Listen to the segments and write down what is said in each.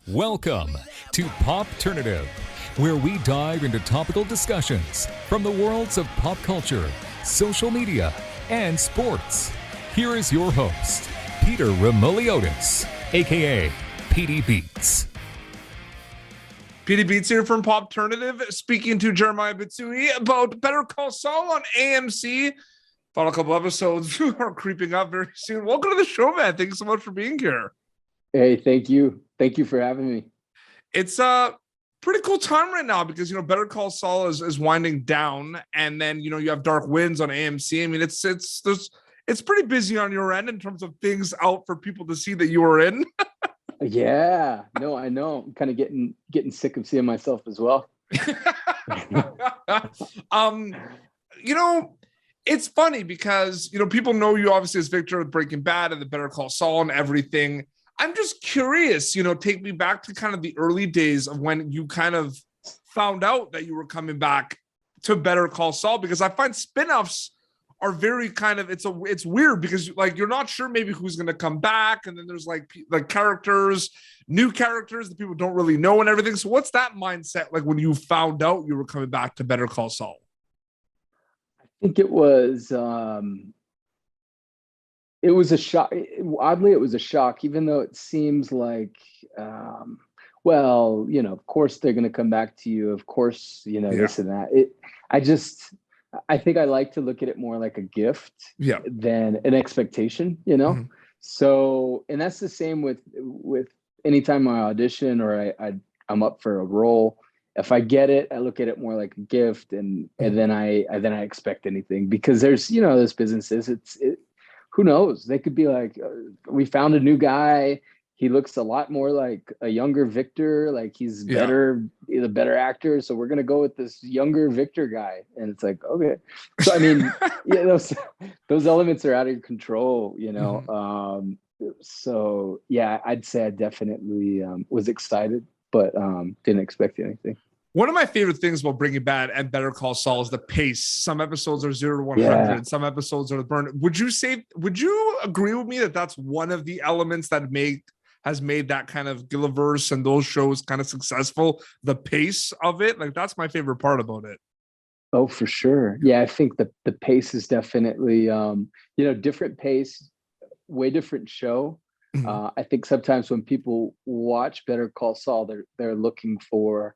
Welcome to Popternative, where we dive into topical discussions from the worlds of pop culture, social media, and sports. Here is your host, Peter Remoliotis, aka PD Beats. PD Beats here from Popternative, speaking to Jeremiah Bitsui about Better Call Saul on AMC. Thought a couple episodes are creeping up very soon. Welcome to the show, man. Thanks so much for being here. Hey, thank you. Thank you for having me. It's a pretty cool time right now because, Better Call Saul is winding down, and then, you have Dark Winds on AMC. I mean, it's pretty busy on your end in terms of things out for people to see that you are in. Yeah, no, I know. I'm kind of getting sick of seeing myself as well. It's funny because, people know you obviously as Victor with Breaking Bad and the Better Call Saul and everything. I'm just curious, take me back to kind of the early days of when you kind of found out that you were coming back to Better Call Saul, because I find spinoffs are very kind of, it's weird because like, you're not sure maybe who's going to come back. And then there's like characters, new characters that people don't really know and everything. So what's that mindset like when you found out you were coming back to Better Call Saul? I think it was a shock. Oddly, it was a shock, even though it seems like, of course they're going to come back to you. Of course, this and that. I think I like to look at it more like a gift than an expectation, Mm-hmm. So, and that's the same with anytime I audition or I'm up for a role. If I get it, I look at it more like a gift, and then I expect anything, because there's businesses. Who knows? They could be like, we found a new guy. He looks a lot more like a younger Victor. Like he's better, he's a better actor. So we're gonna go with this younger Victor guy. And it's like, okay. So I mean, those elements are out of your control, Mm-hmm. So yeah, I'd say I definitely was excited, but didn't expect anything. One of my favorite things about Breaking Bad and Better Call Saul is the pace. Some episodes are 0 to 100. Yeah. Some episodes are the burn. Would you agree with me that that's one of the elements that has made that kind of Gilliverse and those shows kind of successful? The pace of it, like that's my favorite part about it. Oh, for sure. Yeah, I think the pace is definitely different pace, way different show. Mm-hmm. I think sometimes when people watch Better Call Saul, they're looking for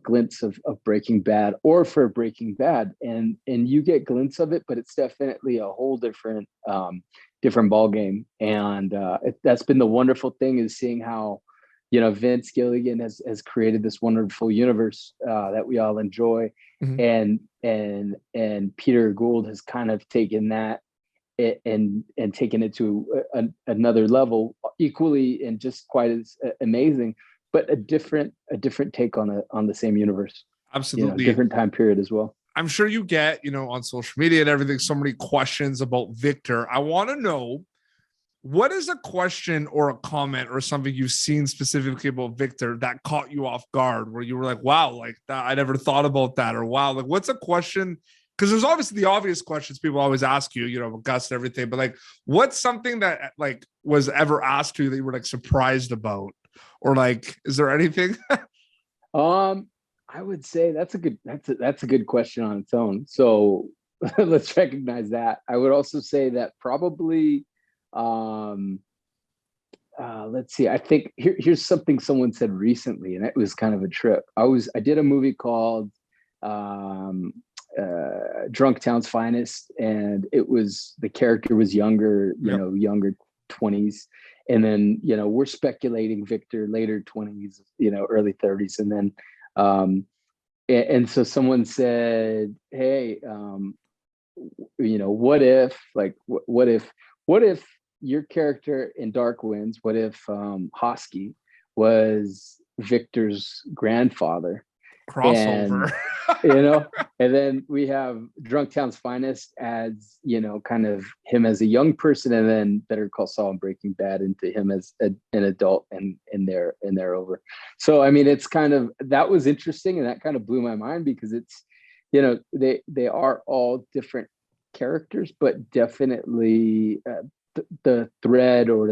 glimpse of Breaking Bad, or for Breaking Bad, and you get glimpse of it, but it's definitely a whole different ball game. And that's been the wonderful thing, is seeing how Vince Gilligan has created this wonderful universe that we all enjoy. Mm-hmm. and Peter Gould has kind of taken that and taken it to another level, equally and just quite as amazing, but a different take on the same universe. Absolutely. Different time period as well. I'm sure you get, on social media and everything, so many questions about Victor. I want to know, what is a question or a comment or something you've seen specifically about Victor that caught you off guard, where you were like, wow, like that, I never thought about that, or wow, like what's a question? Because there's obviously the obvious questions people always ask you, Gus and everything, but like, what's something that like was ever asked you that you were like surprised about? Or like, is there anything? I would say that's a good question on its own. So let's recognize that. I would also say that probably, let's see. I think here's something someone said recently, and it was kind of a trip. I did a movie called Drunk Town's Finest, and the character was younger, younger 20s. And then, we're speculating Victor later 20s, early 30s. And then, and so someone said, hey, what if your character in Dark Winds, what if Hosky was Victor's grandfather? Crossover. And then we have Drunk Town's Finest adds, kind of him as a young person, and then Better Call Saul and Breaking Bad into him as an adult, and they're over. So, I mean, it's kind of, that was interesting, and that kind of blew my mind, because it's, they are all different characters, but definitely the thread or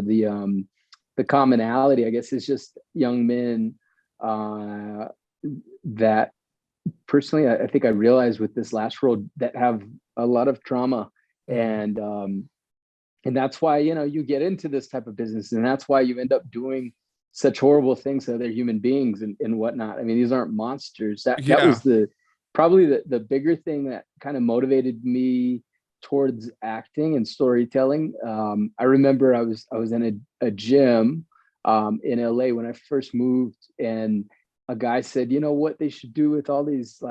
the commonality, I guess, is just young men that personally, I think I realized with this last role that have a lot of trauma, and that's why, you know, you get into this type of business, and that's why you end up doing such horrible things to other human beings and whatnot. I mean, these aren't monsters. That was probably the bigger thing that kind of motivated me towards acting and storytelling. I remember I was in a gym in LA when I first moved, and a guy said, you know what they should do with all these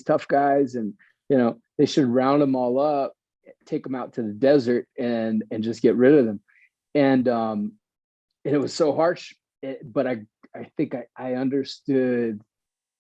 tough guys, and you know, they should round them all up, take them out to the desert, and just get rid of them. And it was so harsh, but I think I understood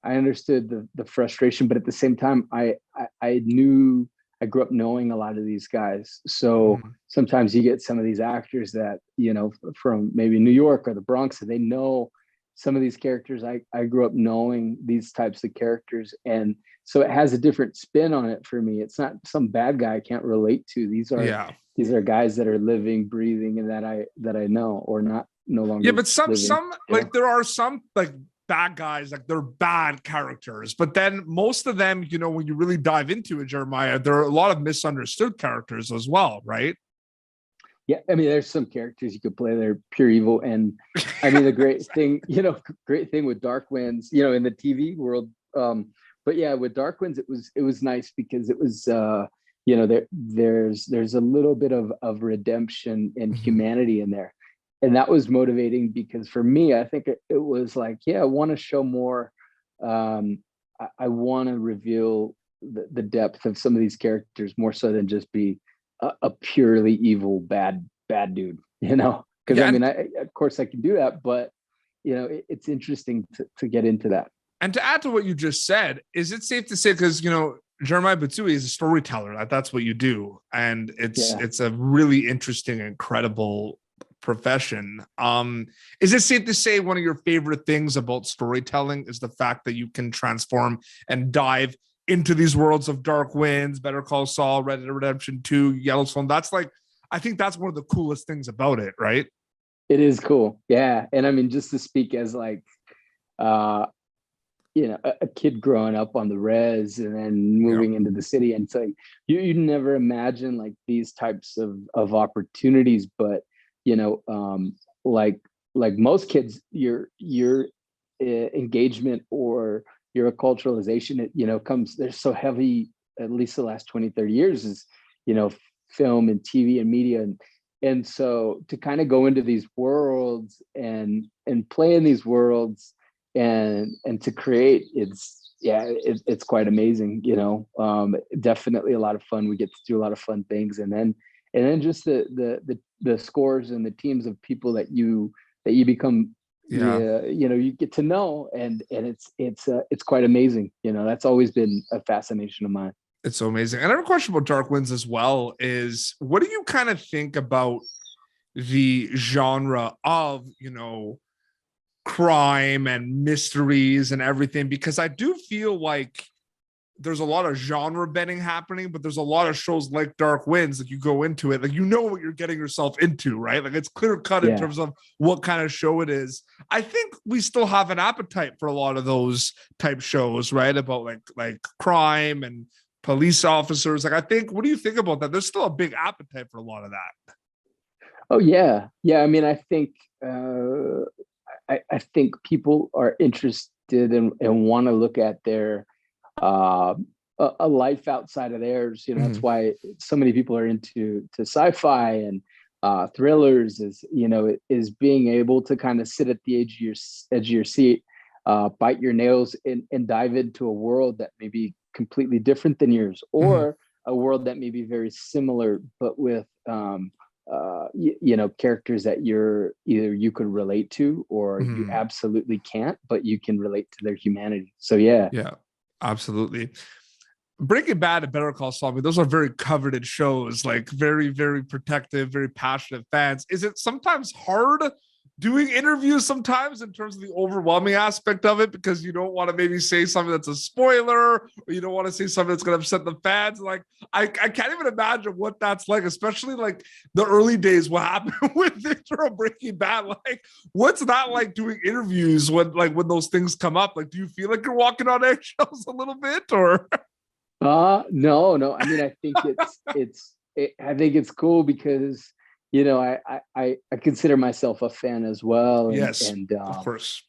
the frustration, but at the same time, I knew, I grew up knowing a lot of these guys. So sometimes you get some of these actors that, you know, from maybe New York or the Bronx, and they know some of these characters. I grew up knowing these types of characters. And so it has a different spin on it for me. It's not some bad guy I can't relate to. These are guys that are living, breathing, and that I know, or not no longer. Yeah, but some like know? There are some like bad guys, like they're bad characters, but then most of them, you know, when you really dive into it, Jeremiah, there are a lot of misunderstood characters as well, right? Yeah, I mean, there's some characters you could play that are pure evil, and I mean, the great thing with Dark Winds, you know, in the TV world. But yeah, with Dark Winds, it was nice because it was, you know, there's a little bit of redemption and humanity in there, and that was motivating because for me, I think it was like, yeah, I want to show more. I want to reveal the depth of some of these characters more so than just be a purely evil bad dude, you know. Because I mean, of course I can do that, but you know, it's interesting to get into that. And to add to what you just said, is it safe to say, because, you know, Jeremiah Bitsui is a storyteller, that's what you do, and it's a really interesting, incredible profession. Is it safe to say one of your favorite things about storytelling is the fact that you can transform and dive into these worlds of Dark Winds, Better Call Saul, Red Dead Redemption 2, Yellowstone? That's like, I think that's one of the coolest things about it, right? It is cool. Yeah. And I mean, just to speak as like, you know, a kid growing up on the res and then moving into the city, and so you never imagine like these types of opportunities, but you know, like most kids, your engagement or your acculturalization, it, you know, comes, they're so heavy, at least the last 20, 30 years is, you know, film and TV and media. And so to kind of go into these worlds and play in these worlds and to create, it's quite amazing, you know. Definitely a lot of fun. We get to do a lot of fun things, and then just the scores and the teams of people that you become, you know, you get to know, and it's quite amazing. You know, that's always been a fascination of mine. It's so amazing. Another question about Dark Winds as well is, what do you kind of think about the genre of, you know, crime and mysteries and everything? Because I do feel like there's a lot of genre bending happening, but there's a lot of shows like Dark Winds that you go into it, like, you know what you're getting yourself into, right? Like, it's clear cut in terms of what kind of show it is. I think we still have an appetite for a lot of those type shows, right? About like crime and police officers. Like, I think, what do you think about that? There's still a big appetite for a lot of that. Oh yeah. I mean, I think I think people are interested and want to look at their a life outside of theirs. You know, that's why so many people are into sci-fi and thrillers. Is, you know, is being able to kind of sit at the edge of your seat, bite your nails, and dive into a world that may be completely different than yours, or a world that may be very similar, but with you know, characters that either you could relate to, or you absolutely can't, but you can relate to their humanity. So yeah, absolutely. Breaking Bad and Better Call Saul, I mean, those are very coveted shows, like very, very protective, very passionate fans. Is it sometimes hard doing interviews sometimes in terms of the overwhelming aspect of it, because you don't want to maybe say something that's a spoiler, or you don't want to say something that's going to upset the fans. Like I can't even imagine what that's like, especially like the early days, what happened with Victor on Breaking Bad. Like, what's that like doing interviews when those things come up? Like, do you feel like you're walking on eggshells a little bit, or? No. I mean, I think I think it's cool because, I consider myself a fan as well. Yes, And of course.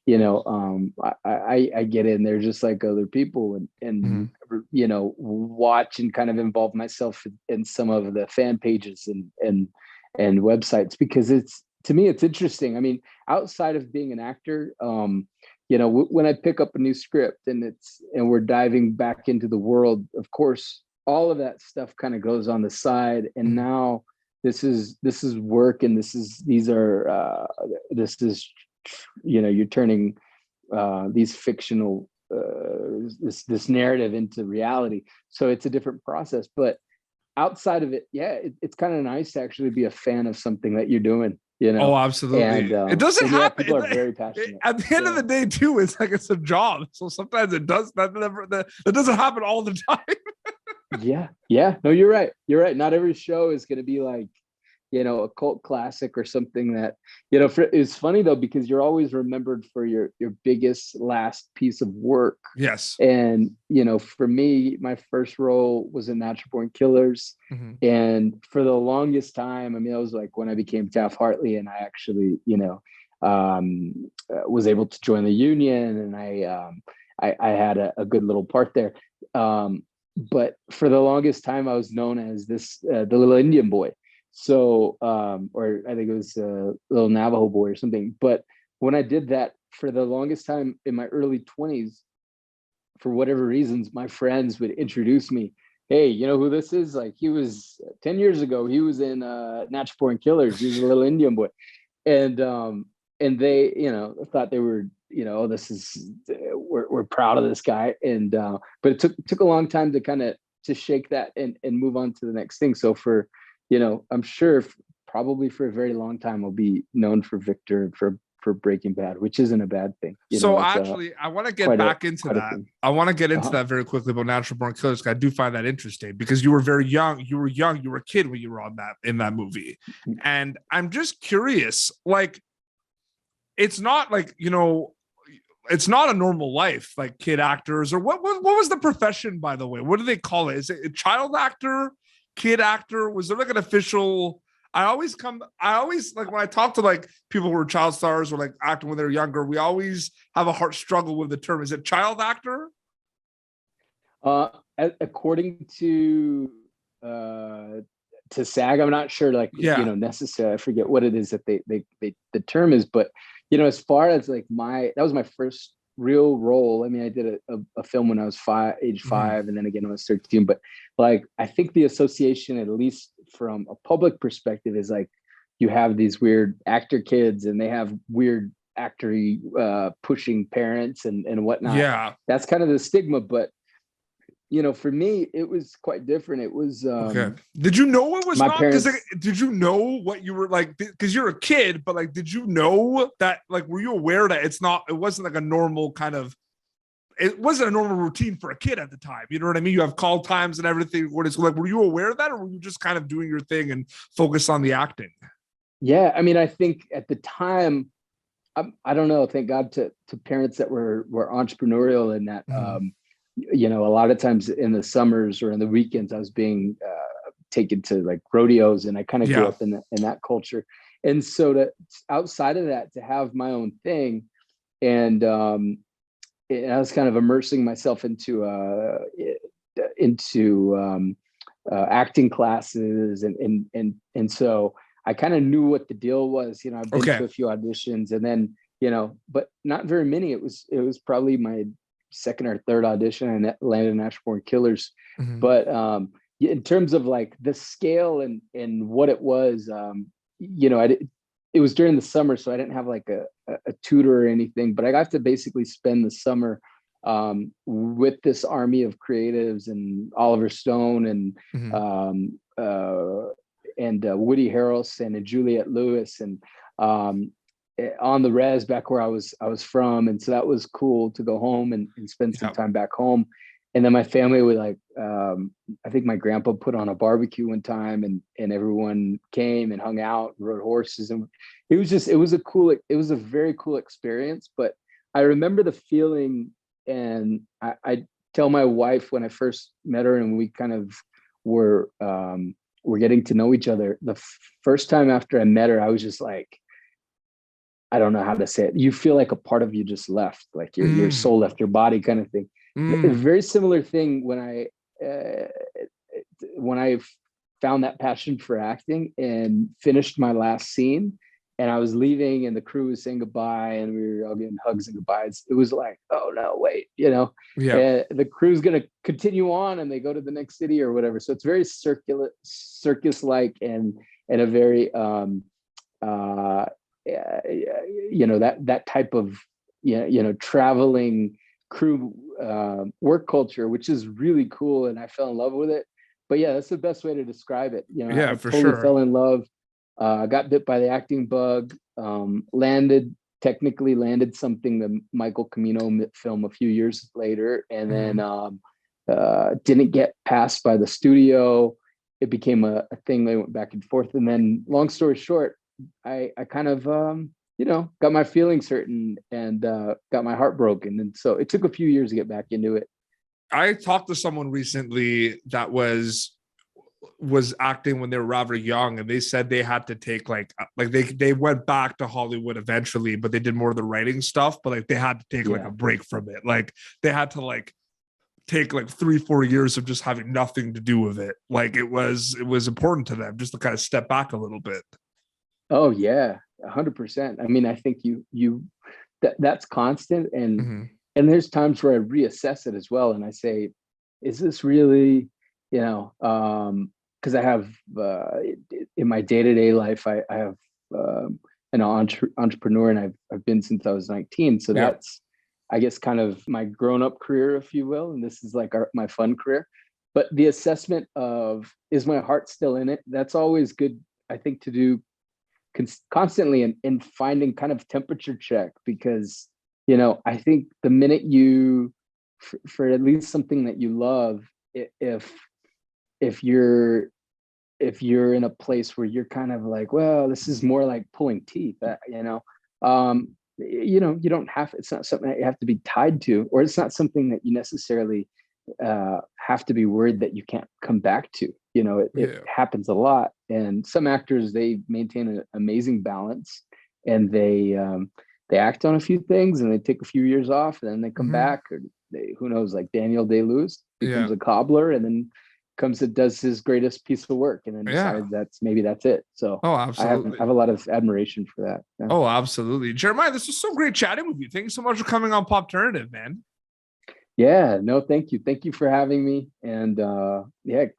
I get in there just like other people and watch and kind of involve myself in some of the fan pages and websites, because to me, it's interesting. I mean, outside of being an actor, when I pick up a new script and we're diving back into the world, of course, all of that stuff kind of goes on the side. And now this is work, and you're turning these fictional this narrative into reality. So it's a different process. But outside of it, yeah, it's kind of nice to actually be a fan of something that you're doing. Oh, absolutely. And it doesn't happen. People are very passionate. At the end of the day, too, it's like it's a job. So sometimes it does that doesn't happen all the time. Yeah. No, you're right. Not every show is going to be like, a cult classic or something that, it's funny though, because you're always remembered for your biggest last piece of work. Yes. And, for me, my first role was in Natural Born Killers. Mm-hmm. And for the longest time, I mean, it was like when I became Taft Hartley and I actually, was able to join the union, and I had a good little part there. But for the longest time, I was known as the little Indian boy. So, or I think it was a little Navajo boy or something. But when I did that for the longest time in my early 20s, for whatever reasons, my friends would introduce me. Hey, you know who this is? Like, he was 10 years ago, he was in Natural Born Killers. He was a little Indian boy. And they, thought they were, oh, we're proud of this guy. And, but it took a long time to shake that and move on to the next thing. So I'm sure probably for a very long time, I'll be known for Victor for Breaking Bad, which isn't a bad thing. I want to get back into that. I want to get into that very quickly about Natural Born Killers. I do find that interesting because you were very young. You were a kid when you were in that movie. And I'm just curious, like, it's not like, it's not a normal life, like kid actors, or what was the profession, by the way? What do they call it? Is it a child actor? Kid actor? Was there like an official? I always like when I talk to like people who are child stars or like acting when they're younger, we always have a heart struggle with the term. Is it child actor? According to SAG, I'm not sure, like, necessarily, I forget what it is that they the term is, but as far as like that was my first real role. I mean, I did a film when I was age 5, and then again when I was 13. But like, I think the association, at least from a public perspective, is like you have these weird actor kids, and they have weird actory pushing parents and whatnot. Yeah, that's kind of the stigma. But for me, it was quite different. It was okay. Did you know it was my not? parents? Did you know what you were like? Because you're a kid, but like, did you know that? Like, were you aware that it's not? It wasn't like a normal kind of. It wasn't a normal routine for a kid at the time. You know what I mean? You have call times and everything. What it's like? Were you aware of that, or were you just kind of doing your thing and focus on the acting? Yeah, I mean, I think at the time, I don't know. Thank God to parents that were entrepreneurial, and that. Mm-hmm. A lot of times in the summers or in the weekends, I was being taken to like rodeos, and I kind of grew up in that culture. And so outside of that, to have my own thing, and I was kind of immersing myself into acting classes, and so I kind of knew what the deal was. I've been to a few auditions, and then but not very many. It was probably my second or third audition, and that landed in Natural Born Killers. Mm-hmm. But in terms of like the scale and what it was, it was during the summer, so I didn't have like a tutor or anything, but I got to basically spend the summer with this army of creatives, and Oliver Stone and mm-hmm. Woody Harrelson and Juliette Lewis, and on the res back where I was from, and so that was cool to go home and spend some time back home. And then my family would like, I think my grandpa put on a barbecue one time, and everyone came and hung out and rode horses, and it was a very cool experience. But I remember the feeling, and I tell my wife when I first met her and we kind of were getting to know each other. The first time after I met her, I was just like, I don't know how to say it. You feel like a part of you just left, like your soul left your body, kind of thing. A very similar thing when I found that passion for acting and finished my last scene, and I was leaving, and the crew was saying goodbye, and we were all getting hugs and goodbyes. It was like, oh no, wait, the crew's gonna continue on, and they go to the next city or whatever. So it's very circus-like, and a very that type of traveling crew work culture, which is really cool, and I fell in love with it. But yeah, that's the best way to describe it. I for totally sure fell in love. Got bit by the acting bug. Landed something, the Michael Cimino film, a few years later, and then didn't get passed by the studio. It became a thing. They went back and forth, and then long story short, I kind of got my feelings hurt and got my heart broken. And so it took a few years to get back into it. I talked to someone recently that was acting when they were rather young, and they said they had to take like they went back to Hollywood eventually, but they did more of the writing stuff, but like they had to take like a break from it. Like they had to like take like 3-4 years of just having nothing to do with it. Like it was important to them just to kind of step back a little bit. Oh yeah, 100%. I mean, I think that's constant, and there's times where I reassess it as well, and I say, is this really, because I have in my day-to-day life, I have an entrepreneur, and I've been since I was 19. So that's, I guess, kind of my grown-up career, if you will, and this is like my fun career. But the assessment of, is my heart still in it? That's always good, I think, to do constantly, and finding kind of temperature check, because I think the minute you for at least something that you love, if you're in a place where you're kind of like, well, this is more like pulling teeth, you don't have, it's not something that you have to be tied to, or it's not something that you necessarily have to be worried that you can't come back to. It happens a lot, and some actors, they maintain an amazing balance, and they act on a few things, and they take a few years off, and then they come back, or who knows, like Daniel Day-Lewis becomes a cobbler, and then comes and does his greatest piece of work, and then decides that's it. So absolutely. I have a lot of admiration for that. Yeah. Oh, absolutely. Jeremiah, this was so great chatting with you. Thank you so much for coming on Popternative, man. Yeah, no, thank you. Thank you for having me. And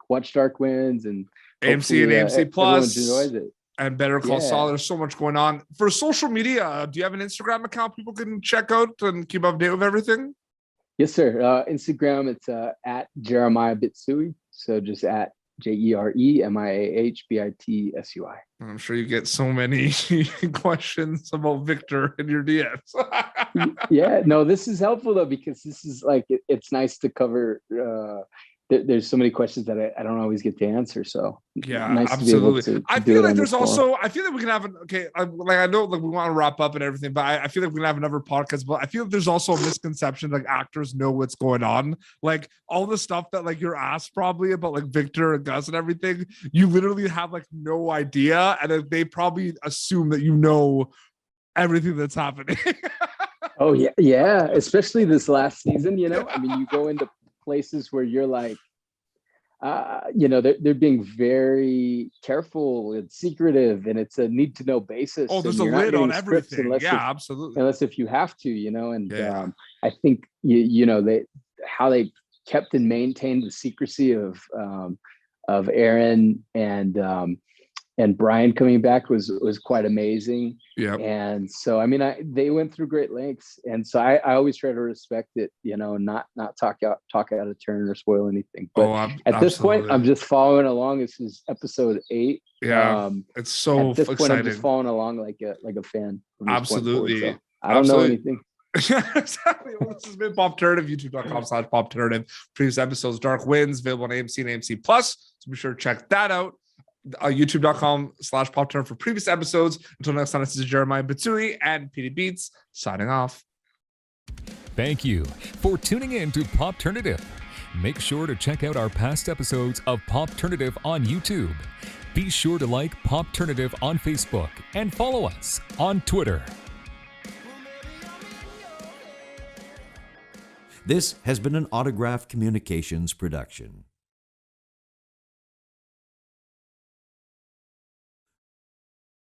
watch Dark Winds, and AMC and AMC Plus enjoys it. And Better Call Saul. There's so much going on. For social media, do you have an Instagram account people can check out and keep up to date with everything? Yes, sir. Instagram, it's at Jeremiah Bitsui. So just at JeremiahBitsui. I'm sure you get so many questions about Victor in your DMs. Yeah, no, this is helpful though, because this is like, it's nice to cover. There's so many questions that I don't always get to answer. So nice absolutely. To be able to I feel like there's also, I feel like we can have I know like we want to wrap up and everything, but I feel like we can have another podcast. But I feel like there's also a misconception like actors know what's going on, like all the stuff that like you're asked probably about like Victor and Gus and everything. You literally have like no idea, and they probably assume that you know everything that's happening. Oh yeah, especially this last season. I mean, you go into places where you're like, they're being very careful and secretive, and it's a need to know basis. Oh, there's a lid on everything. Absolutely. Unless if you have to, I think how they kept and maintained the secrecy of Aaron and Brian coming back was quite amazing. Yeah. And so, I mean, they went through great lengths. And so I always try to respect it, not talk out of turn or spoil anything. But at this point, I'm just following along. This is episode 8. Yeah, it's so at this point, I'm just exciting. following along like a fan. From this point forward, Absolutely. so I don't know Absolutely. anything. Yeah, exactly. Well, this has been Popternative, youtube.com/Popternative. Previous episodes, Dark Winds, available on AMC and AMC Plus. So be sure to check that out. YouTube.com/Popternative for previous episodes. Until next time, this is Jeremiah Bitsui and PD Beats signing off. Thank you for tuning in to Popternative. Make sure to check out our past episodes of Popternative on YouTube. Be sure to like Popternative on Facebook and follow us on Twitter. This has been an Autograph Communications production.